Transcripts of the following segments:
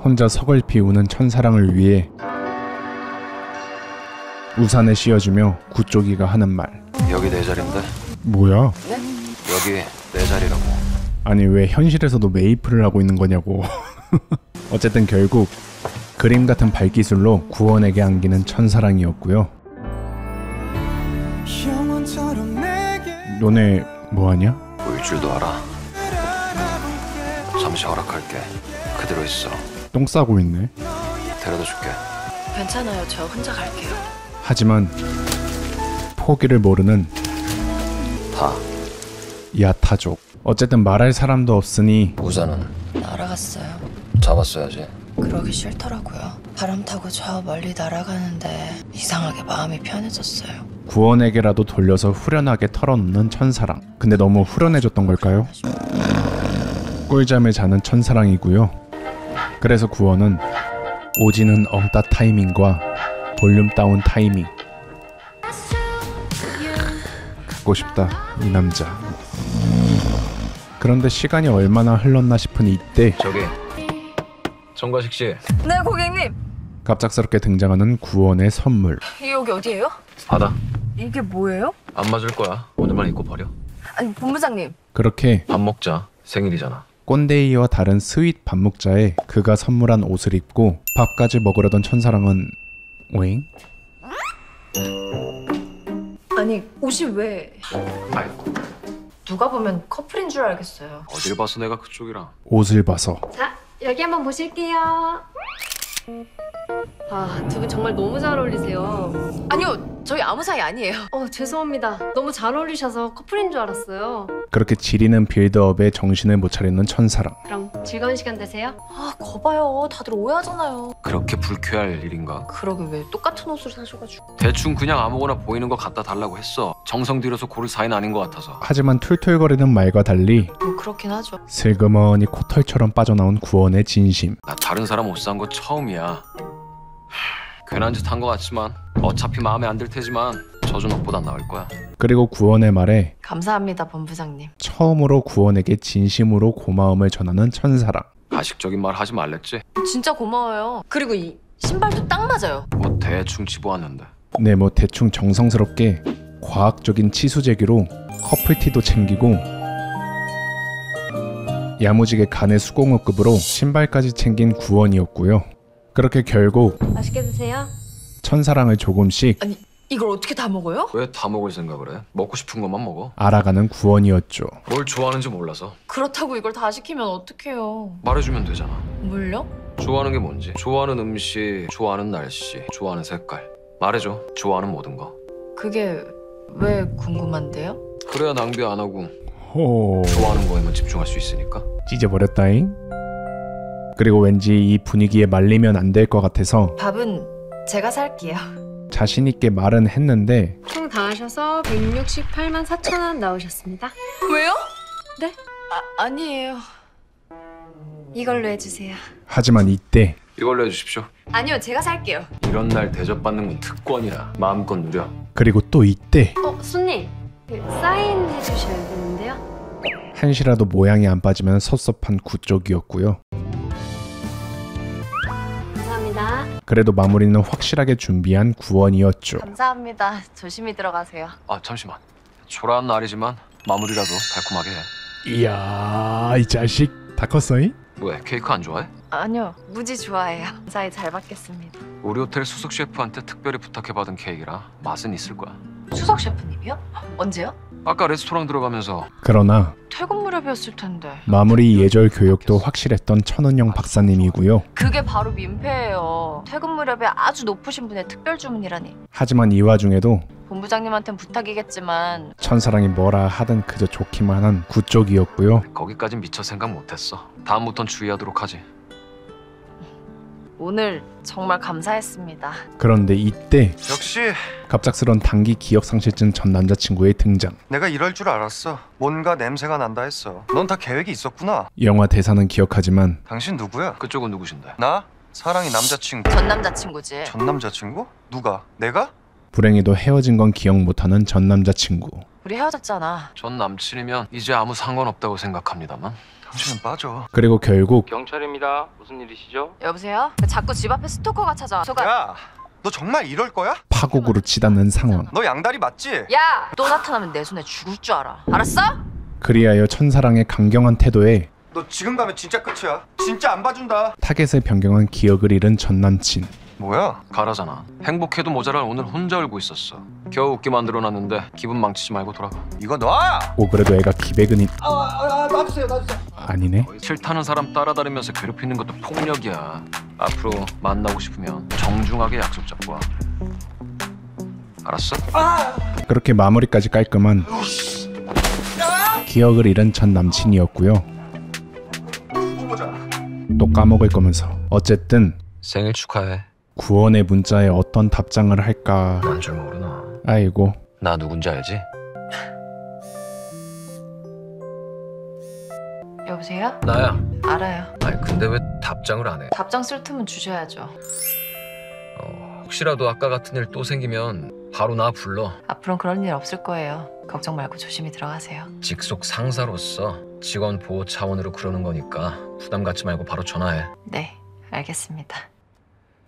혼자 서글피 우는 천사랑을 위해 우산을 씌워주며 구쪽이가 하는 말. 여기 내 자리인데? 뭐야? 네? 여기 내 자리라고. 아니 왜 현실에서도 메이플을 하고 있는 거냐고. 어쨌든 결국 그림 같은 발기술로 구원에게 안기는 천사랑이었고요. 너네 뭐하냐? 보일 줄도 알아. 잠시 허락할게. 그대로 있어. 똥 싸고 있네. 데려다 줄게. 괜찮아요. 저 혼자 갈게요. 하지만 포기를 모르는 야타족. 어쨌든 말할 사람도 없으니 우산은 날아갔어요. 잡았어야지. 그러기 싫더라고요. 바람 타고 저 멀리 날아가는데 이상하게 마음이 편해졌어요. 구원에게라도 돌려서 후련하게 털어놓는 천사랑. 근데 너무 후련해졌던 걸까요? 꿀잠을 자는 천사랑이고요. 그래서 구원은 오지는 엉따 타이밍과 볼륨 다운 타이밍. 갖고 싶다 이 남자. 그런데 시간이 얼마나 흘렀나 싶은 이때 저기 정과식 씨. 네, 고객님. 갑작스럽게 등장하는 구원의 선물. 여기 어디예요? 받아. 이게 뭐예요? 안 맞을 거야. 오늘만 입고 버려. 아니, 본부장님. 그렇게 밥 먹자. 생일이잖아. 꼰대이와 다른 스윗 밥묵자에 그가 선물한 옷을 입고 밥까지 먹으려던 천사랑은 오잉? 아니, 옷이 왜... 아이고. 누가 보면 커플인 줄 알겠어요. 어딜 봐서 내가 그쪽이랑. 옷을 봐서. 자, 여기 한번 보실게요. 아, 두 분 정말 너무 잘 어울리세요. 아니요, 저희 아무 사이 아니에요. 죄송합니다. 너무 잘 어울리셔서 커플인 줄 알았어요. 그렇게 지리는 빌드업에 정신을 못 차리는 천사랑. 그럼 즐거운 시간 되세요. 아, 거봐요. 다들 오해하잖아요. 그렇게 불쾌할 일인가? 그러게 왜 똑같은 옷을 사셔가지고. 대충 그냥 아무거나 보이는 거 갖다 달라고 했어. 정성 들여서 고를 사이는 아닌 것 같아서. 하지만 툴툴거리는 말과 달리 뭐 그렇긴 하죠. 슬그머니 코털처럼 빠져나온 구원의 진심. 나 다른 사람 옷 산 거 처음이야. 괜한 짓 한 거 같지만 어차피 마음에 안 들 테지만 젖은 옷보단 나을 거야. 그리고 구원의 말에 감사합니다, 본부장님. 처음으로 구원에게 진심으로 고마움을 전하는 천사랑. 가식적인 말 하지 말랬지? 진짜 고마워요. 그리고 이 신발도 딱 맞아요. 뭐 대충 집어왔는데. 네, 뭐 대충 정성스럽게 과학적인 치수제기로 커플티도 챙기고 야무지게 간의 수공업급으로 신발까지 챙긴 구원이었고요. 그렇게 결국 맛있게 드세요. 천사랑을 조금씩 아니, 이걸 어떻게 다 먹어요? 왜 다 먹을 생각을 해? 먹고 싶은 것만 먹어. 알아가는 구원이었죠. 뭘 좋아하는지 몰라서. 그렇다고 이걸 다 시키면 어떡해요. 말해주면 되잖아. 뭘요? 좋아하는 게 뭔지. 좋아하는 음식, 좋아하는 날씨, 좋아하는 색깔. 말해줘. 좋아하는 모든 거. 그게 왜 궁금한데요? 그래야 낭비 안 하고 호... 좋아하는 거에만 집중할 수 있으니까. 찢어버렸다잉. 그리고 왠지 이 분위기에 말리면 안 될 것 같아서 밥은 제가 살게요. 자신있게 말은 했는데 총 다 하셔서 168만 4천 원 나오셨습니다. 왜요? 네? 아니에요. 이걸로 해주세요. 하지만 이때 이걸로 해주십시오. 아니요, 제가 살게요. 이런 날 대접받는 건 특권이야. 마음껏 누려. 그리고 또 이때 손님. 사인해 주셔야 되는데요. 한시라도 모양이 안 빠지면 섭섭한 구쪽이었고요. 감사합니다. 그래도 마무리는 확실하게 준비한 구원이었죠. 감사합니다. 조심히 들어가세요. 아 잠시만. 초라한 날이지만 마무리라도 달콤하게 해. 이야, 이 자식 다 컸어잉? 왜 케이크 안 좋아해? 아니요, 무지 좋아해요. 무사히 잘 받겠습니다. 우리 호텔 수석 셰프한테 특별히 부탁해받은 케이크라 맛은 있을 거야. 수석 셰프님이요? 언제요? 아까 레스토랑 들어가면서. 그러나 퇴근 무렵이었을 텐데. 마무리 예절 교육도 확실했던 천은영 박사님이고요. 그게 바로 민폐예요. 퇴근 무렵에 아주 높으신 분의 특별 주문이라니. 하지만 이 와중에도 본부장님한텐 부탁이겠지만 천사랑이 뭐라 하든 그저 좋기만 한 구쪽이었고요. 거기까진 미처 생각 못했어. 다음부턴 주의하도록 하지. 오늘 정말 감사했습니다. 그런데 이때 역시 갑작스런 단기 기억상실증 전 남자친구의 등장. 내가 이럴 줄 알았어. 뭔가 냄새가 난다 했어. 넌 다 계획이 있었구나. 영화 대사는 기억하지만 당신 누구야? 그쪽은 누구신데? 나? 사랑이 남자친구. 전 남자친구지. 전 남자친구? 누가? 내가? 불행히도 헤어진 건 기억 못하는 전 남자친구. 우리 헤어졌잖아. 전 남친이면 이제 아무 상관없다고 생각합니다만. 당신은 빠져. 그리고 결국 경찰입니다. 무슨 일이시죠? 여보세요? 자꾸 집 앞에 스토커가 찾아와. 야, 너 정말 이럴 거야? 파국으로 치닫는 상황. 너 양다리 맞지? 야! 또 나타나면 내 손에 죽을 줄 알아. 알았어? 그리하여 천사랑의 강경한 태도에 너 지금 가면 진짜 끝이야. 진짜 안 봐준다. 타겟을 변경한 기억을 잃은 전남친. 뭐야? 가라잖아. 행복해도 모자랄 오늘 혼자 울고 있었어. 겨우 웃게 만들어놨는데 기분 망치지 말고 돌아가. 이거 놔! 그래도 애가 기백은이 놔주세요. 아니네. 싫다는 사람 따라다니면서 괴롭히는 것도 폭력이야. 앞으로 만나고 싶으면 정중하게 약속 잡고 와. 알았어? 그렇게 마무리까지 깔끔한 기억을 잃은 전 남친이었고요. 보자. 또 까먹을 거면서 어쨌든 생일 축하해. 구원의 문자에 어떤 답장을 할까. 난 줄 모르나. 아이고. 나 누군지 알지? 여보세요? 나야. 알아요. 아니 근데 왜 답장을 안 해? 답장 쓸 틈은 주셔야죠. 혹시라도 아까 같은 일 또 생기면 바로 나 불러. 앞으로는 그런 일 없을 거예요. 걱정 말고 조심히 들어가세요. 직속 상사로서 직원 보호 차원으로 그러는 거니까 부담 갖지 말고 바로 전화해. 네, 알겠습니다.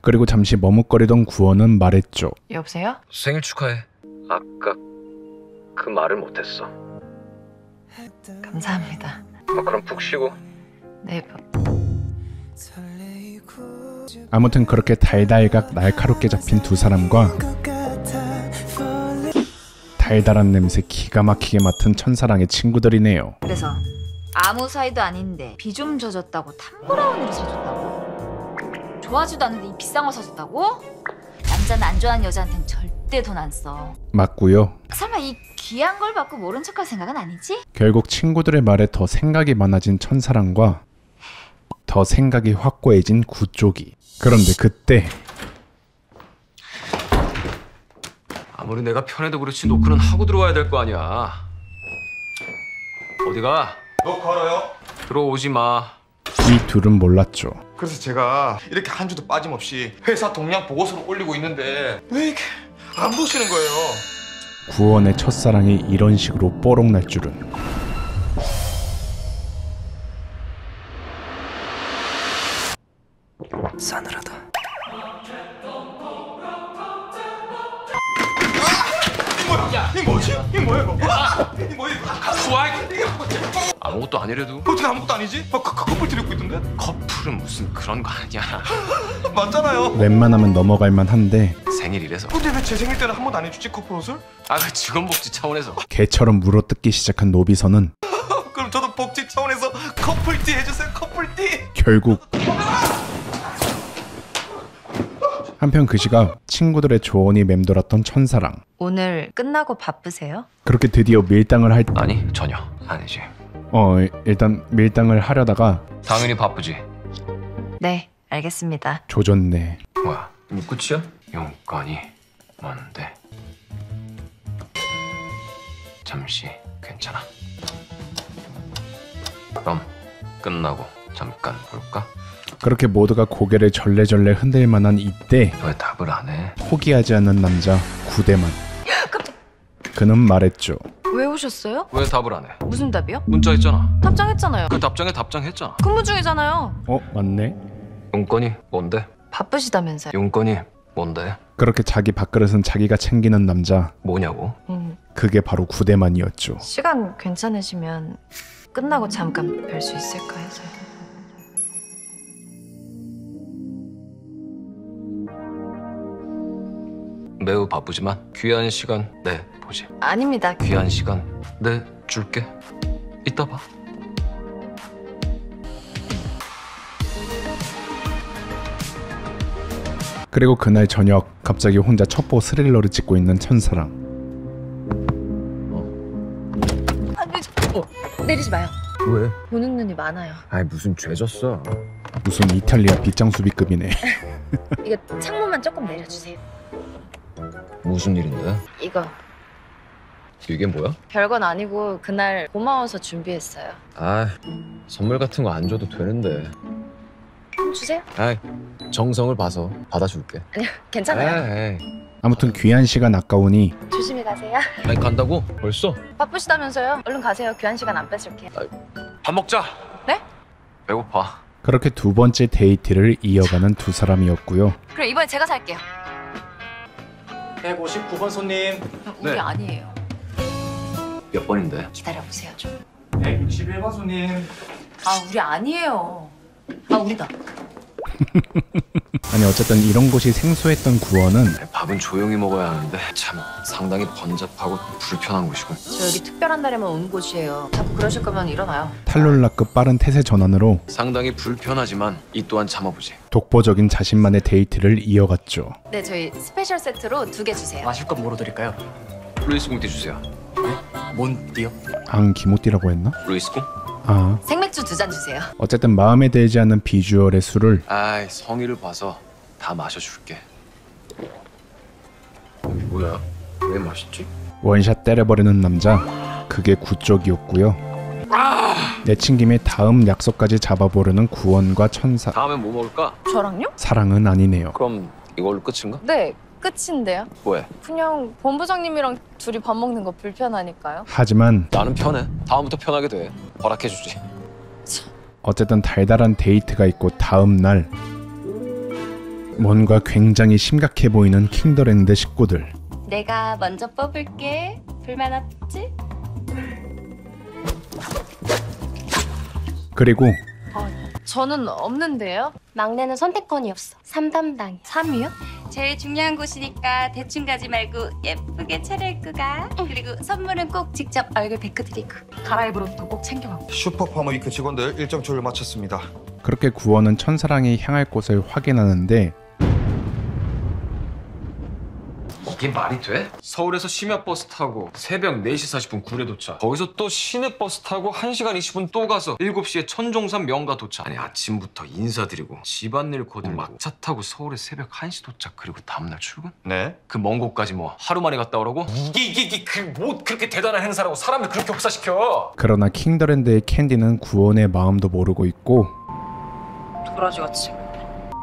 그리고 잠시 머뭇거리던 구원은 말했죠. 여보세요? 생일 축하해. 아까 그 말을 못했어. 감사합니다. 그럼 푹 쉬고. 네, 아무튼 그렇게 달달각 날카롭게 잡힌 두 사람과 달달한 냄새 기가 막히게 맡은 천사랑의 친구들이네요. 그래서 아무 사이도 아닌데 비 좀 젖었다고 탐브라운이를 사줬다고? 좋아하지도 않는데 이 비싼 거 사줬다고? 남자는 안 좋아하는 여자한텐 절대 돈 안 써. 맞고요. 설마 이 귀한 걸 받고 모른 척할 생각은 아니지? 결국 친구들의 말에 더 생각이 많아진 천사랑과 더 생각이 확고해진 구쪽이. 그런데 그때 아무리 내가 편해도 그렇지 노크는 하고 들어와야 될 거 아니야. 어디가? 너 걸어요. 들어오지 마. 이 둘은 몰랐죠. 그래서 제가 이렇게 한 주도 빠짐없이 회사 동향 보고서를 올리고 있는데 왜 이렇게 안 보시는 거예요? 구원의 첫사랑이 이런 식으로 뽀록 날 줄은. 싸늘하다. 이 뭐지? 이 뭐야 이거? 이 뭐야 이거? 아무것도 아니래도. 어떻게 아무것도 아니지? 커플 드리고 있던데? 커플은 무슨 그런 거 아니야. 맞잖아요. 웬만하면 넘어갈만 한데 생일이래서. 근데 왜 제 생일 때는 한 번도 안 해주지 커플 옷을? 그 직원 복지 차원에서. 개처럼 물어뜯기 시작한 노비선은 그럼 저도 복지 차원에서 커플티 해주세요. 커플티. 결국 한편 그 시각 친구들의 조언이 맴돌았던 천사랑. 오늘 끝나고 바쁘세요? 그렇게 드디어 밀당을 할 아니 전혀 아니지. 일단 밀당을 하려다가 당연히 바쁘지. 네, 알겠습니다. 조졌네. 뭐야 이거 끝이야? 용건이 뭔데? 잠시 괜찮아. 그럼 끝나고 잠깐 볼까? 그렇게 모두가 고개를 절레절레 흔들 만한 이때 왜 답을 안 해? 포기하지 않는 남자 구대만. 그는 말했죠. 왜 오셨어요? 왜 답을 안 해? 무슨 답이요? 문자 했잖아. 답장했잖아요. 그 답장에 답장했잖아. 근무 중이잖아요. 맞네. 용건이 뭔데? 바쁘시다면서요. 용건이 뭔데? 그렇게 자기 밥그릇은 자기가 챙기는 남자. 뭐냐고? 그게 바로 구대만이었죠. 시간 괜찮으시면 끝나고 잠깐 뵐 수 있을까 해서요. 매우 바쁘지만 귀한 시간 내 보지. 아닙니다. 귀한 시간 내 줄게. 이따 봐. 그리고 그날 저녁 갑자기 혼자 첩보 스릴러를 찍고 있는 천사랑. 내리지 마요. 왜? 보는 눈이 많아요. 아이 무슨 죄졌어. 무슨 이탈리아 빗장수비급이네. 이거 창문만 조금 내려주세요. 무슨 일인데? 이거 이게 뭐야? 별건 아니고 그날 고마워서 준비했어요. 선물 같은 거 안 줘도 되는데. 주세요. 정성을 봐서 받아줄게. 아니요, 괜찮아요. 아무튼 귀한 시간 아까우니 조심히 가세요. 아니 간다고? 벌써? 바쁘시다면서요? 얼른 가세요. 귀한 시간 안 뺏을게요. 밥 먹자. 네? 배고파. 그렇게 두 번째 데이트를 이어가는 두 사람이었고요. 그럼 이번에 제가 살게요. 159번 손님. 우리 네. 아니에요. 몇 번인데? 기다려보세요 좀. 161번 손님. 아 우리 아니에요. 아 우리다. 아니 어쨌든 이런 곳이 생소했던 구원은 밥은 조용히 먹어야 하는데 참 상당히 번잡하고 불편한 곳이군. 저 여기 특별한 날에만 오는 곳이에요. 자꾸 그러실 거면 일어나요. 탈룰라급 빠른 태세 전환으로 상당히 불편하지만 이 또한 참아보지. 독보적인 자신만의 데이트를 이어갔죠. 네 저희 스페셜 세트로 2개 주세요. 마실 건 뭐로 드릴까요? 루이스 궁띠 주세요. 뭔띠요? 앙 기모띠라고 했나? 루이스 궁? 아 생맥주 2잔 주세요. 어쨌든 마음에 들지 않는 비주얼의 술을 아이 성의를 봐서 다 마셔줄게. 뭐야? 왜 맛있지? 원샷 때려버리는 남자, 그게 구쪽이었고요. 내친 김에 다음 약속까지 잡아보려는 구원과 천사. 다음엔 뭐 먹을까? 저랑요? 사랑은 아니네요. 그럼 이걸로 끝인가? 네, 끝인데요. 왜? 그냥 본부장님이랑 둘이 밥 먹는 거 불편하니까요. 하지만 나는 편해. 다음부터 편하게 돼. 허락해주지. 어쨌든 달달한 데이트가 있고 다음 날 뭔가 굉장히 심각해 보이는 킹더랜드 식구들. 내가 먼저 뽑을게. 불만 없지? 그리고 저는 없는데요. 막내는 선택권이 없어. 3담당이. 3위요? 제일 중요한 곳이니까 대충 가지 말고 예쁘게 차려입고 가. 그리고 선물은 꼭 직접 얼굴 뵙고 드리고. 갈아입을 옷도 꼭 챙겨가고. 슈퍼파머 위크 직원들 일정 조율 마쳤습니다. 그렇게 구원은 천사랑이 향할 곳을 확인하는데 이게 말이 돼? 서울에서 심야버스 타고 새벽 4시 40분 구례 도착. 거기서 또 시내버스 타고 1시간 20분 또 가서 7시에 천종산 명가 도착. 아니 아침부터 인사드리고 집안일 거들 막차 타고 서울에 새벽 1시 도착. 그리고 다음날 출근? 네. 그 먼 곳까지 뭐 하루 만에 갔다 오라고? 이게 뭐 그렇게 대단한 행사라고 사람을 그렇게 혹사시켜? 그러나 킹더랜드의 캔디는 구원의 마음도 모르고 있고 도라지같이.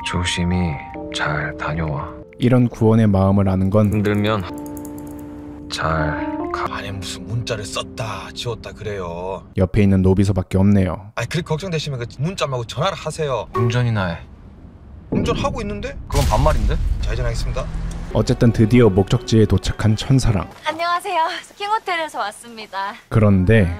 조심히 잘 다녀와. 이런 구원의 마음을 아는 건 힘들면 잘 가. 아니 무슨 문자를 썼다 지웠다 그래요. 옆에 있는 노비서밖에 없네요. 아니 그렇게 걱정되시면 그 문자 말고 전화를 하세요. 운전이나 해. 운전하고 있는데? 그건 반말인데? 좌회전하겠습니다. 어쨌든 드디어 목적지에 도착한 천사랑. 안녕하세요. 킹호텔에서 왔습니다. 그런데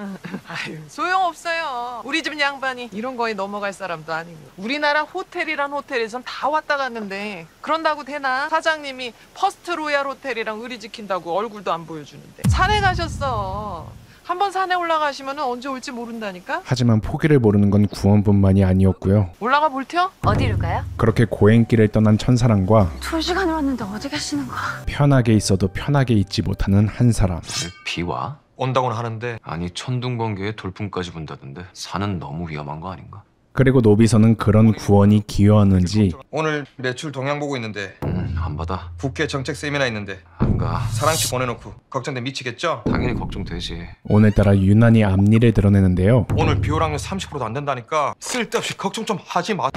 아유, 소용없어요. 우리 집 양반이 이런 거에 넘어갈 사람도 아니고. 우리나라 호텔이란 호텔에선 다 왔다 갔는데 그런다고 되나? 사장님이 퍼스트 로얄 호텔이랑 의리 지킨다고 얼굴도 안 보여주는데. 산에 가셨어. 한번 산에 올라가시면 언제 올지 모른다니까? 하지만 포기를 모르는 건 구원뿐만이 아니었고요. 올라가 볼테요? 어디로 가요? 그렇게 고행길을 떠난 천사랑과 2시간이 왔는데 어디 계시는 거야? 편하게 있어도 편하게 있지 못하는 한 사람. 비와? 온다고는 하는데 아니 천둥번개에 돌풍까지 분다던데 산은 너무 위험한 거 아닌가? 그리고 노비서는 그런 구원이 기여하는지 오늘 매출 동향 보고 있는데 안 받아. 국회 정책 세미나 있는데 안 가. 사랑치 보내놓고 걱정돼 미치겠죠? 당연히 걱정되지. 오늘따라 유난히 앞니를 드러내는데요. 오늘 비호랑률 30%도 안 된다니까 쓸데없이 걱정 좀 하지 마.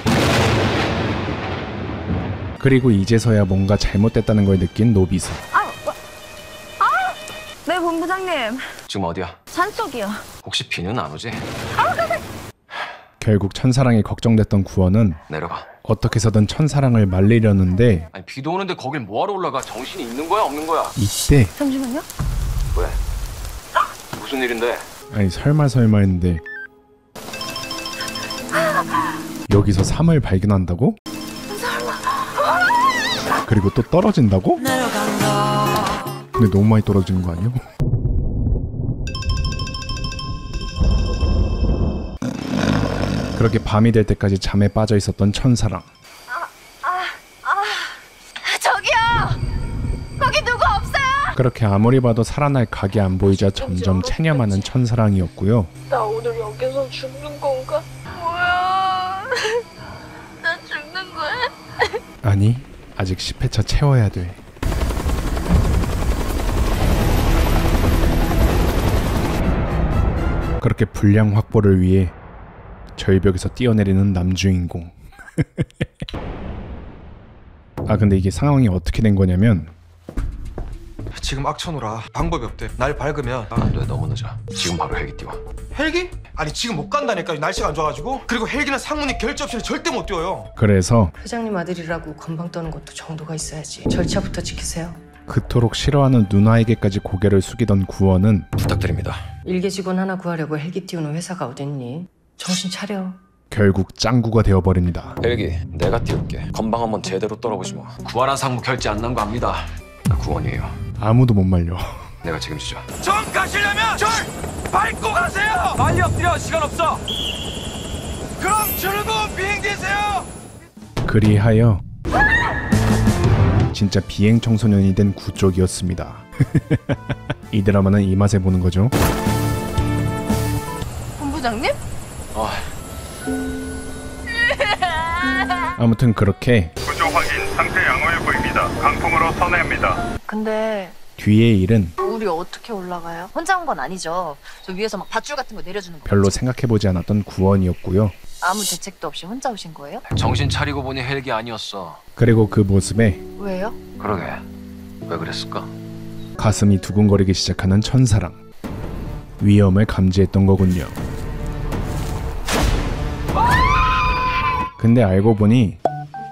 그리고 이제서야 뭔가 잘못됐다는 걸 느낀 노비서. 네, 본부장님. 지금 어디야? 산속이요. 혹시 비는 안 오지? 결국 천사랑이 걱정됐던 구원은 내려가. 어떻게 해서든 천사랑을 말리려는데 아니 비도 오는데 거길 뭐하러 올라가? 정신이 있는 거야 없는 거야? 이때 잠시만요. 왜? 무슨 일인데? 아니 설마 했는데 여기서 삶을 발견한다고? 그리고 또 떨어진다고? 근데 너무 많이 떨어지는 거 아니야? 그렇게 밤이 될 때까지 잠에 빠져 있었던 천사랑. 저기요! 거기 누구 없어요? 그렇게 아무리 봐도 살아날 각이 안 보이자 점점 체념하는 천사랑이었고요. 나 오늘 여기서 죽는 건가? 뭐야? 나 죽는 거야? 아니, 아직 10회차 채워야 돼. 그렇게 분량 확보를 위해 절벽에서 뛰어내리는 남주인공. 아 근데 이게 상황이 어떻게 된 거냐면 지금 악천후라 방법이 없대. 날 밝으면 안 돼, 너무 늦어. 지금 바로 헬기 띄워. 헬기? 아니 지금 못 간다니까. 날씨가 안 좋아가지고. 그리고 헬기는 상무님 결제 없이는 절대 못 뛰어요. 그래서 회장님 아들이라고 건방 떠는 것도 정도가 있어야지. 절차부터 지키세요. 그토록 싫어하는 누나에게까지 고개를 숙이던 구원은 부탁드립니다. 일개 직원 하나 구하려고 헬기 띄우는 회사가 어딨니? 정신 차려. 결국 짱구가 되어버립니다. 헬기 내가 띄울게. 건방 한번 제대로 떨어보지 뭐. 구하란 상무 결제 안 난 거 압니다. 나 구원이에요. 아무도 못 말려. 내가 책임지죠. 전 가시려면 절 밟고 가세요. 빨리 엎드려, 시간 없어. 그럼 즐거운 비행기세요. 그리하여 진짜 비행 청소년이 된 구 쪽이었습니다. 이 드라마는 이 맛에 보는 거죠. 본부장님? 아무튼 그렇게 구조 확인, 상태 양호해 보입니다. 강풍으로 선회합니다. 근데 뒤의 일은 우리 어떻게 올라가요? 혼자 온 건 아니죠. 저 위에서 막 밧줄 같은 거 내려주는 거. 별로 생각해보지 않았던 구원이었고요. 아무 대책도 없이 혼자 오신 거예요? 정신 차리고 보니 헬기 아니었어. 그리고 그 모습에 왜요? 그러게. 왜 그랬을까? 가슴이 두근거리기 시작하는 천사랑. 위험을 감지했던 거군요. 근데 알고 보니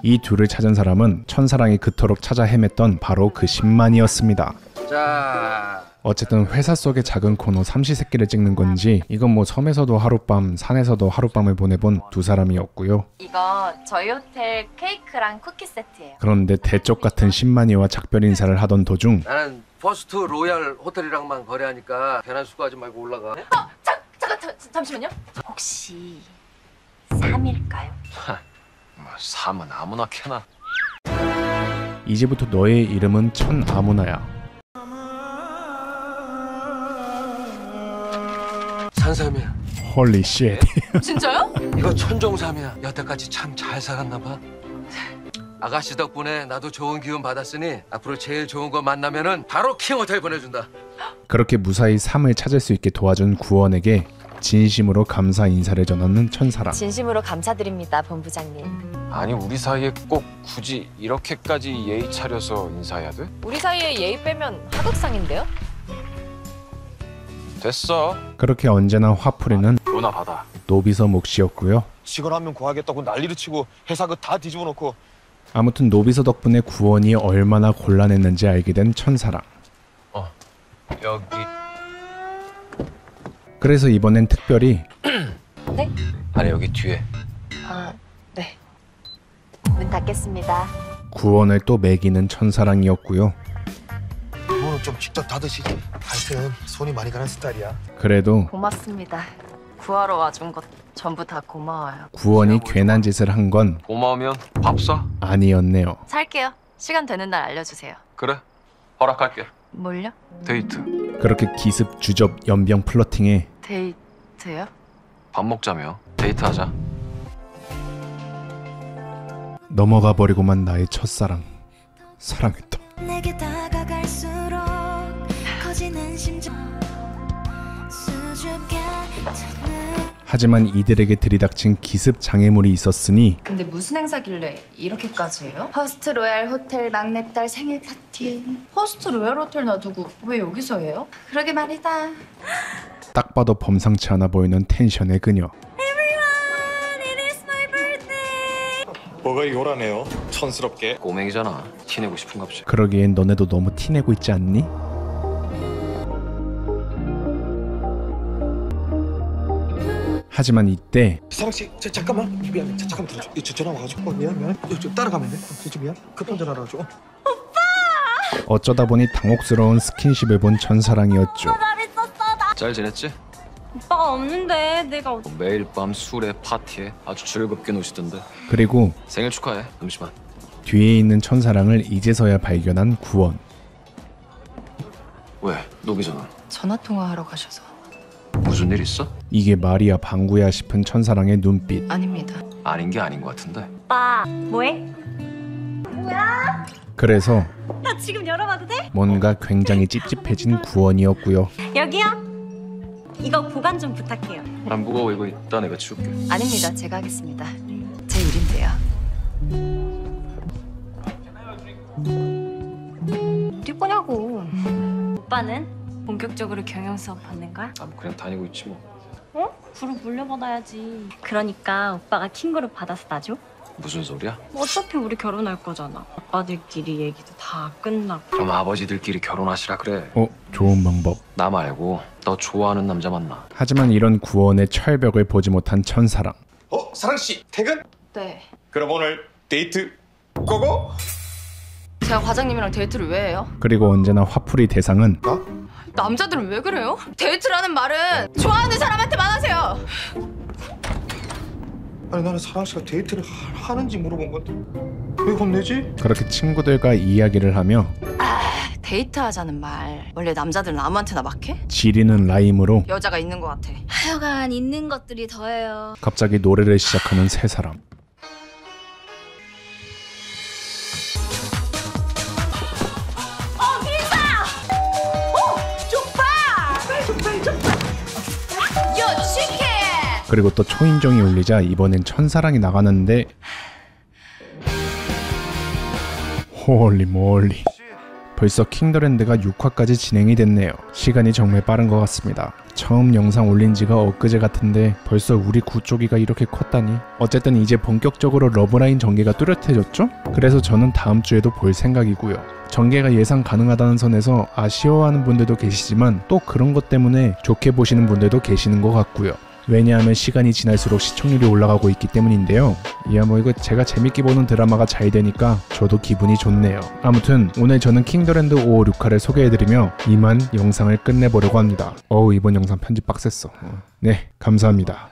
이 둘을 찾은 사람은 천사랑이 그토록 찾아 헤맸던 바로 그 10만이었습니다. 자, 어쨌든 회사 속의 작은 코너 삼시세끼를 찍는 건지 이건 뭐 섬에서도 하룻밤 산에서도 하룻밤을 보내본 두 사람이었고요. 이거 저희 호텔 케이크랑 쿠키 세트예요. 그런데 대쪽 같은 10만이와 작별 인사를 하던 도중 나는 퍼스트 로얄 호텔이랑만 거래하니까 괜한 수고하지 말고 올라가. 잠시만요. 혹시 3일까요? 뭐 삶은 아무나 캐나. 이제부터 너의 이름은 천 아무나야. 산삼이야. 헐리 쉣. 진짜요? 이거 천종삼이야. 여태까지 참 잘 살았나 봐. 아가씨 덕분에 나도 좋은 기운 받았으니 앞으로 제일 좋은 거 만나면은 바로 킹호텔 보내준다. 그렇게 무사히 삶을 찾을 수 있게 도와준 구원에게 진심으로 감사 인사를 전하는 천사랑. 진심으로 감사드립니다, 본부장님. 아니 우리 사이에 꼭 굳이 이렇게까지 예의 차려서 인사해야 돼? 우리 사이에 예의 빼면 하극상인데요? 됐어. 그렇게 언제나 화풀이는 로나 받아. 노비서 몫이었고요. 직원 한 명 구하겠다고 난리를 치고 회사 그 다 뒤집어 놓고. 아무튼 노비서 덕분에 구원이 얼마나 곤란했는지 알게 된 천사랑. 여기. 그래서 이번엔 특별히 네? 아니 여기 뒤에. 아, 네. 문 닫겠습니다. 구원을 또 먹이는 천사랑이었고요. 이거는 좀 직접 닫으시지. 하여튼 손이 많이 가는 스타일이야. 그래도 고맙습니다. 구하러 와준 것 전부 다 고마워요. 구원이 괜한 짓을 한 건 고마우면 밥 사? 아니었네요. 살게요. 시간 되는 날 알려주세요. 그래. 허락할게. 뭘요? 데이트. 그렇게 기습 주접 연병 플러팅에 데이트요? 밥 먹자며. 데이트하자. 넘어가 버리고만 나의 첫사랑. 사랑했다. 내게 다가갈수록 커지는 심장 수줍게 하지만 이들에게 들이닥친 기습 장애물이 있었으니 근데 무슨 행사길래 이렇게까지 해요? 퍼스트 로얄 호텔 막내딸 생일 파티. 퍼스트 로얄 호텔 놔두고 왜 여기서 해요? 그러게 말이다. 딱 봐도 범상치 않아 보이는 텐션의 그녀. 뭐가 요란해요? 촌스럽게. 꼬맹이잖아. 티내고 싶은가 보지. 그러기엔 너네도 너무 티내고 있지 않니? 하지만 이때 사랑씨 잠깐만. 미안. 잠깐만 들어줘. 저 전화 와가지고. 미안. 좀 따라가면 돼. 진짜 미안. 급한 전화라 줘. 어쩌다 보니 당혹스러운 스킨십을 본 천사랑이었죠. 잘 지냈지? 오빠가 없는데 내가 매일 밤 술에 파티에 아주 즐겁게 노시던데. 그리고 생일 축하해. 잠시만. 뒤에 있는 천사랑을 이제서야 발견한 구원. 왜? 노비전은? 전화 통화하러 가셔서. 무슨 일 있어? 이게 말이야 방구야 싶은 천사랑의 눈빛. 아닙니다. 아닌 게 아닌 것 같은데. 오빠 뭐해? 뭐야? 그래서 나 지금 열어봐도 돼? 뭔가 굉장히 찝찝해진 구원이었고요. 여기요. 이거 보관 좀 부탁해요. 안 무거워. 이거 이따 내가 치울게. 아닙니다. 제가 하겠습니다. 제 일인데요. 어디 보냐고. 오빠는 본격적으로 경영 수업 받는 거야? 아, 뭐 그냥 다니고 있지 뭐. 어? 그룹 물려받아야지. 그러니까 오빠가 킹그룹 받아서 놔줘? 무슨 소리야? 어차피 우리 결혼할 거잖아. 오빠들끼리 얘기도 다 끝나고. 그럼 아버지들끼리 결혼하시라 그래. 좋은 방법. 나 말고 너 좋아하는 남자 만나. 하지만 이런 구원의 철벽을 보지 못한 천사랑. 사랑씨 퇴근? 네. 그럼 오늘 데이트 고고? 제가 과장님이랑 데이트를 왜 해요? 그리고 언제나 화풀이 대상은 남자들은 왜 그래요? 데이트라는 말은 좋아하는 사람한테만 하세요. 아니 나는 사랑씨가 데이트를 하는지 물어본 건데 왜 혼내지? 그렇게 친구들과 이야기를 하며 데이트하자는 말 원래 남자들은 아무한테나 막 해? 지리는 라임으로 여자가 있는 것 같아. 하여간 있는 것들이 더해요. 갑자기 노래를 시작하는 세 사람. 그리고 또 초인종이 울리자 이번엔 천사랑이 나가는데 홀리 몰리, 벌써 킹더랜드가 6화까지 진행이 됐네요. 시간이 정말 빠른 것 같습니다. 처음 영상 올린 지가 엊그제 같은데 벌써 우리 구쪽이가 이렇게 컸다니. 어쨌든 이제 본격적으로 러브라인 전개가 뚜렷해졌죠? 그래서 저는 다음 주에도 볼 생각이고요. 전개가 예상 가능하다는 선에서 아쉬워하는 분들도 계시지만 또 그런 것 때문에 좋게 보시는 분들도 계시는 것 같고요. 왜냐하면 시간이 지날수록 시청률이 올라가고 있기 때문인데요. 뭐 이거 제가 재밌게 보는 드라마가 잘 되니까 저도 기분이 좋네요. 아무튼 오늘 저는 킹더랜드 5, 6화를 소개해드리며 이만 영상을 끝내보려고 합니다. 이번 영상 편집 빡셌어. 네, 감사합니다.